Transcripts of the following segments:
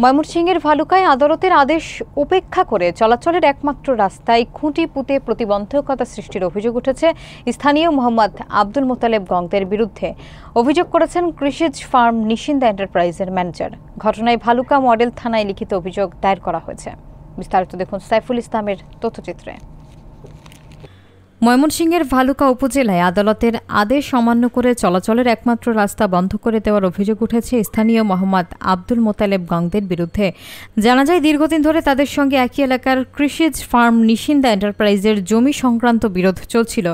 ময়মনসিংহের ভালুকায় আদালতের আদেশ উপেক্ষা করে চলাচলের একমাত্র রাস্তায় খুঁটি পুঁতে প্রতিবন্ধকতা সৃষ্টির অভিযোগ উঠেছে স্থানীয় মোহাম্মদ আব্দুল মোতালেব গংদের বিরুদ্ধে। অভিযোগ করেছেন কৃষিজ ফার্ম নিশিন্দা এন্টারপ্রাইজের ম্যানেজার। ঘটনায় ভালুকা মডেল থানায় লিখিত অভিযোগ দায়ের করা হয়েছে। বিস্তারিত দেখুন সাইফুল ইসলামের তথ্যচিত্রে। ময়মনসিংহের ভালুকা উপজেলায় আদালতের আদেশ অমান্য করে চলাচলের একমাত্র রাস্তা বন্ধ করে দেওয়ার অভিযোগ উঠেছে স্থানীয় মোহাম্মদ আব্দুল মোতালেব গংদের বিরুদ্ধে। জানা যায়, দীর্ঘদিন ধরে তাদের সঙ্গে একই এলাকার কৃষিজ ফার্ম নিশিন্দা এন্টারপ্রাইজের জমি সংক্রান্ত বিরোধ চলছিল।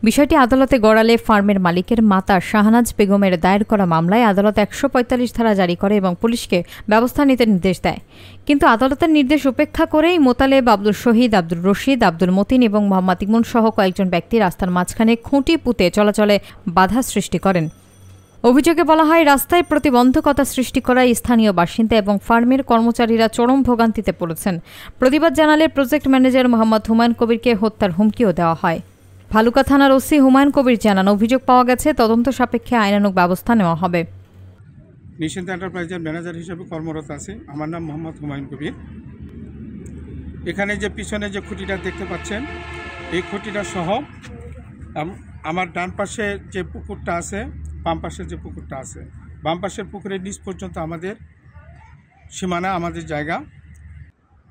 বিষয়টি আদালতে গড়ালে ফার্মের মালিকের মাতা শাহনাজ বেগমের দায়ের করা মামলায় আদালত ১৪৫ ধারা জারি করে এবং পুলিশকে ব্যবস্থা নিতে নির্দেশ দেয়। কিন্তু আদালতের নির্দেশ উপেক্ষা করেই মোতালেব, আব্দুল শহীদ, আব্দুল রশিদ, আব্দুল মতিন এবং মোহাম্মদ ইমন সহ কয়েকজন ব্যক্তি রাস্তার মাঝখানে খুঁটি পুঁতে চলাচলে বাধা সৃষ্টি করেন। অভিযোগে বলা হয়, রাস্তায় প্রতিবন্ধকতা সৃষ্টি করায় স্থানীয় বাসিন্দা এবং ফার্মের কর্মচারীরা চরম ভোগান্তিতে পড়েছেন। প্রতিবাদ জানালে প্রজেক্ট ম্যানেজার মোহাম্মদ হুমায়ুন কবিরকে হত্যার হুমকিও দেওয়া হয়। ভালুকা থানার ওসি হুমায়ুন কবির জানান, অভিযোগ পাওয়া গেছে, তদন্ত সাপেক্ষে আইনানুগ ব্যবস্থা নেওয়া হবে। নিশিন্দা এন্টারপ্রাইজের ম্যানেজার হিসেবে কর্মরত আছি। আমার নাম মোহাম্মদ হুমায়ুন কবির। এখানে যে পিছনে যে খুঁটিটা দেখতে পাচ্ছেন, এই খুঁটিটা সহ আমার ডান পাশে যে পুকুরটা আছে, বাম পাশে যে পুকুরটা আছে, বাম পাশের পুকুরের নিচ পর্যন্ত আমাদের সীমানা, আমাদের জায়গা।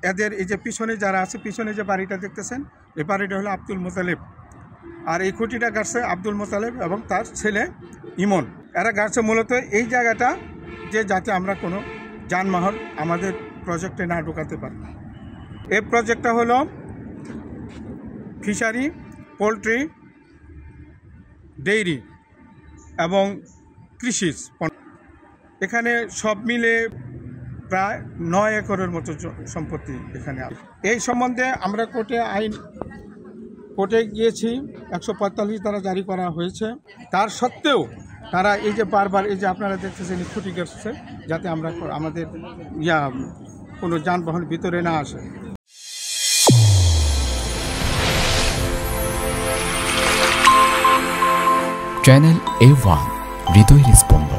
এদের এই যে পিছনে যারা আছে, পিছনে যে বাড়িটা দেখতেছেন, এই বাড়িটা হলো আব্দুল মোতালেব। আর এই খুঁটিটা গাড়ছে আব্দুল মোতালেব এবং তার ছেলে ইমন। এরা গাড়ছে মূলত এই জায়গাটা, যে যাতে আমরা কোনো যানবাহন আমাদের প্রজেক্টে না ঢোকাতে পারি। এই প্রজেক্টটা হলো ফিশারি, পোলট্রি, ডেইরি এবং কৃষিজ। এখানে সব মিলে প্রায় 9 একরের মতো সম্পত্তি এখানে আছে। এই সম্বন্ধে আমরা কোর্টে গিয়েছি, 145 ধারা জারি করা হয়েছে। তার সত্ত্বেও তারা এই যে বারবার এই যে আপনারা দেখতেছেন খুঁটি গেছে, যাতে আমরা আমাদের কোনো যানবাহন ভিতরে না আসে। চ্যানেল A1 হৃদয়ের স্পন্দন।